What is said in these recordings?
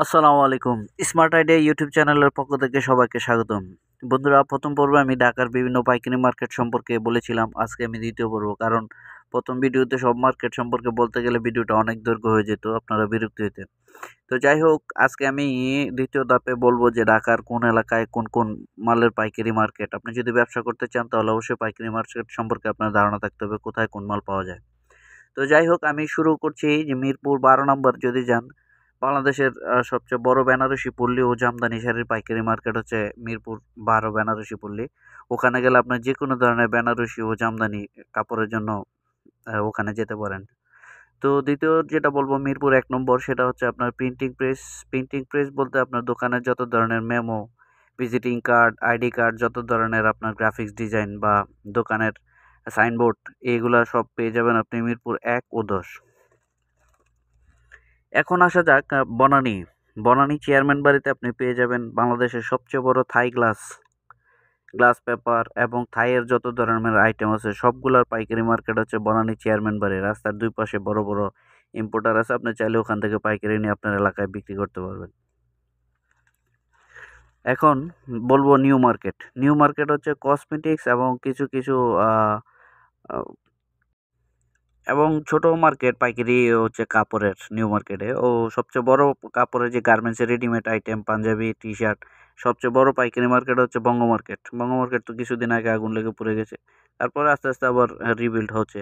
আসসালামু আলাইকুম। Smart idea YouTube চ্যানেলের পক্ষ থেকে সবাইকে স্বাগতম। বন্ধুরা, প্রথম পর্বে আমি ঢাকার বিভিন্ন পাইকারি মার্কেট সম্পর্কে বলেছিলাম। আজকে আমি দ্বিতীয় পর্ব, কারণ প্রথম ভিডিওতে সব মার্কেট সম্পর্কে বলতে গেলে ভিডিওটা অনেক দৈর্ঘ্য হয়ে যেত, আপনারা বিরক্ত হতেন। তো যাই হোক, আজকে আমি দ্বিতীয় ধাপে বলব যে ঢাকার কোন এলাকায় কোন কোন মালের পাইকারি মার্কেট। আপনি যদি ব্যবসা করতে চান তাহলে অবশ্যই পাইকারি মার্কেট সম্পর্কে আপনার ধারণা থাকতে হবে, কোথায় কোন মাল পাওয়া যায়। তো যাই হোক, আমি শুরু করছি যে মিরপুর ১২ নম্বর যদি যান, বাংলাদেশের সবচেয়ে বড় বেনারসি পল্লী ও জামদানি শাড়ির পাইকারি মার্কেট হচ্ছে মিরপুর ১২ বেনারসি পল্লী। ওখানে গেলে আপনার যেকোনো ধরনের বেনারসি ও জামদানি কাপড়ের জন্য ওখানে যেতে পারেন। তো দ্বিতীয় যেটা বলব মিরপুর ১ নম্বর, সেটা হচ্ছে আপনার প্রিন্টিং প্রেস। প্রিন্টিং প্রেস বলতে আপনার দোকানের যত ধরনের memo, visiting card, ID card, যত ধরনের আপনার গ্রাফিক্স ডিজাইন বা দোকানের সাইনবোর্ড, এগুলা সব পেয়ে যাবেন আপনি মিরপুর ১ ও ১০। এখন আসা যাক বনানী। বনানী চেয়ারম্যান বাড়িতে আপনি পেয়ে যাবেন বাংলাদেশের সবচেয়ে বড় থাই গ্লাস পেপার এবং থাইয়ের যত ধরনের আইটেম আছে সবগুলার পাইকারি মার্কেট হচ্ছে বনানী চেয়ারম্যান বাড়ি। রাস্তার দুই পাশে বড় বড় ইম্পোর্টার আছে, আপনি চাইলে ওখান থেকে পাইকারি নিয়ে আপনার এলাকায় বিক্রি করতে পারবেন। এখন বলবো নিউ মার্কেট। নিউ মার্কেট হচ্ছে কসমেটিক্স এবং কিছু কিছু আহ, আহ, এবং ছোট মার্কেট পাইকারি হচ্ছে কাপড়ের নিউ মার্কেটে। ও সবচেয়ে বড় কাপড়ের যে গার্মেন্টসের readymade item, Punjabi, T shirt, সবচেয়ে বড় পাইকারি মার্কেট হচ্ছে বঙ্গ মার্কেট। বঙ্গ মার্কেট তো কিছুদিন আগে আগুন লেগে পুড়ে গেছে, তারপরে আস্তে আস্তে আবার রিবিল্ড হচ্ছে।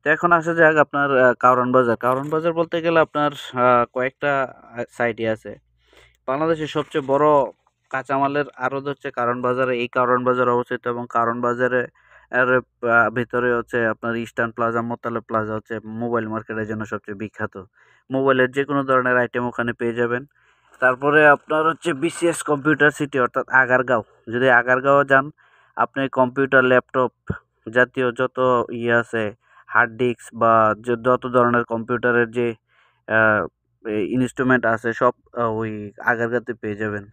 তো এখন আসা যাক আপনার কারওয়ান বাজার। কারওয়ান বাজার বলতে গেলে আপনার কয়েকটা সাইটই আছে। বাংলাদেশের সবচেয়ে বড় কাঁচামালের আড়ত হচ্ছে কারওয়ান বাজারে। এই কারওয়ান বাজার অবস্থিত এবং কারওয়ান বাজারে এর ভিতরে হচ্ছে আপনার ইস্টার্ন প্লাজা, মোতালেব প্লাজা হচ্ছে মোবাইল মার্কেটের জন্য সবচেয়ে বিখ্যাত। মোবাইলের যে কোনো ধরনের আইটেম ওখানে পেয়ে যাবেন। তারপরে আপনার হচ্ছে বিসিএস কম্পিউটার সিটি অর্থাৎ আগারগাঁও। যদি আগারগাঁও যান, আপনি কম্পিউটার, ল্যাপটপ জাতীয় যত আছে, হার্ড ডিস্ক বা যত ধরনের কম্পিউটারের যে ইনস্ট্রুমেন্ট আছে সব ওই আগারগাঁওতে পেয়ে যাবেন।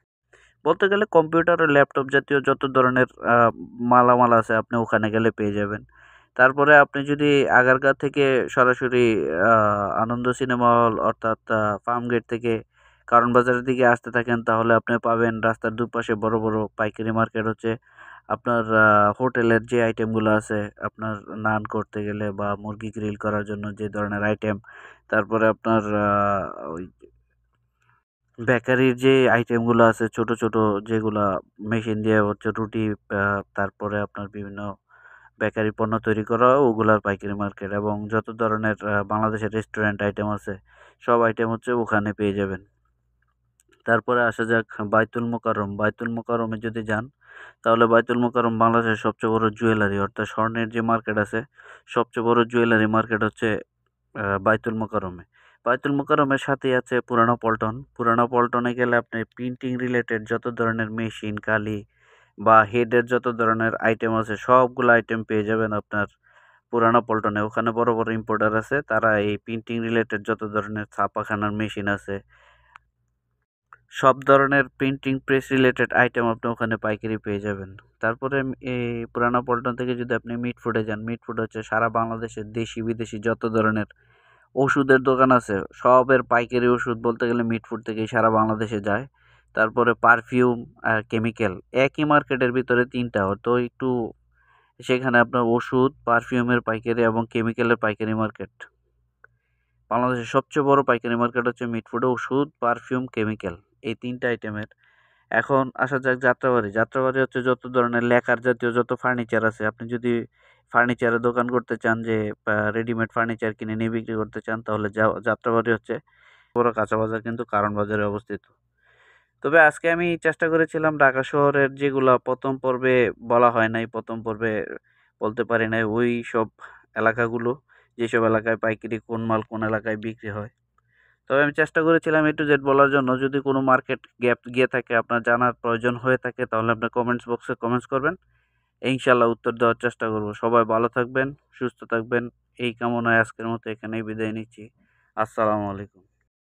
বলতে গেলে কম্পিউটার ও ল্যাপটপ জাতীয় যত ধরনের মালামাল আছে আপনি ওখানে গেলে পেয়ে যাবেন। তারপরে আপনি যদি আগারগাঁও থেকে সরাসরি আনন্দ সিনেমা হল অর্থাৎ ফার্মগেট থেকে কারণ বাজারের দিকে আসতে থাকেন, তাহলে আপনি পাবেন রাস্তার দুপাশে বড় বড় পাইকারি মার্কেট হচ্ছে আপনার হোটেলের যে আইটেমগুলো আছে, আপনার নান করতে গেলে বা মুরগি গ্রিল করার জন্য যে ধরনের আইটেম, তারপরে আপনার ওই বেকারির যে আইটেমগুলো আছে ছোট ছোট, যেগুলা মেশিন দিয়ে হচ্ছে রুটি, তারপরে আপনার বিভিন্ন বেকারি পণ্য তৈরি করা, ওগুলার পাইকারি মার্কেট এবং যত ধরনের বাংলাদেশের রেস্টুরেন্ট আইটেম আছে সব আইটেম হচ্ছে ওখানে পেয়ে যাবেন। তারপরে আসা যাক বাইতুল মোকাররম। বাইতুল মোকাররমে যদি যান, তাহলে বাইতুল মোকাররম বাংলাদেশের সবচেয়ে বড় জুয়েলারি অর্থাৎ স্বর্ণের যে মার্কেট আছে, সবচেয়ে বড় জুয়েলারি মার্কেট হচ্ছে বাইতুল মোকাররমে। বাইতুল মোকাররমের সাথেই আছে পুরানো পল্টন। পুরানো পল্টনে গেলে আপনি প্রিন্টিং রিলেটেড যত ধরনের মেশিন, কালি বা হেডের যত ধরনের আইটেম আছে সবগুলো আইটেম পেয়ে যাবেন আপনার পুরানো পল্টনে। ওখানে বড় বড় ইম্পোর্টার আছে, তারা এই প্রিন্টিং রিলেটেড যত ধরনের ছাপাখানার মেশিন আছে, সব ধরনের প্রিন্টিং প্রেস রিলেটেড আইটেম আপনি ওখানে পাইকারি পেয়ে যাবেন। তারপরে এই পুরানো পল্টন থেকে যদি আপনি মিটফুডে যান, মিটফুড হচ্ছে সারা বাংলাদেশের দেশি বিদেশি যত ধরনের ওষুধের দোকান আছে সবের পাইকারি ওষুধ বলতে গেলে মিটফুড থেকেই সারা বাংলাদেশে যায়। তারপরে পারফিউম আর কেমিক্যাল একই মার্কেটের ভিতরে ৩টা, তো একটু সেখানে আপনার ওষুধ, পারফিউমের পাইকারি এবং কেমিক্যালের পাইকারি মার্কেট। বাংলাদেশের সবচেয়ে বড় পাইকারি মার্কেট হচ্ছে মিটফুডে ওষুধ, পারফিউম, কেমিক্যাল, এই ৩টা আইটেমের। এখন আসা যাক যাত্রাবাড়ি। যাত্রাবাড়ি হচ্ছে যত ধরনের লেকার জাতীয় যত ফার্নিচার আছে, আপনি যদি ফার্নিচারের দোকান করতে চান, যে রেডিমেড ফার্নিচার কিনে নিয়ে বিক্রি করতে চান, তাহলে যাত্রাবাড়ি হচ্ছে বড় কাঁচা বাজার, কিন্তু কারণ বাজারে অবস্থিত। তবে আজকে আমি চেষ্টা করেছিলাম ঢাকা শহরের যেগুলা প্রথম পর্বে বলা হয় নাই, প্রথম পর্বে বলতে পারি নাই ওই সব এলাকাগুলো, যেসব এলাকায় পাইকারি কোন মাল কোন এলাকায় বিক্রি হয়। তবে আমি চেষ্টা করেছিলাম A to Z বলার জন্য। যদি কোনো মার্কেট গ্যাপ গিয়ে থাকে, আপনার জানার প্রয়োজন হয়ে থাকে, তাহলে আপনি কমেন্টস বক্সে কমেন্টস করবেন। ইনশাআল্লাহ উত্তর দেওয়ার চেষ্টা করব। সবাই ভালো থাকবেন, সুস্থ থাকবেন। এই কামনায় আজকের মতো এখানেই বিদায় নিচ্ছি। আসসালামু আলাইকুম।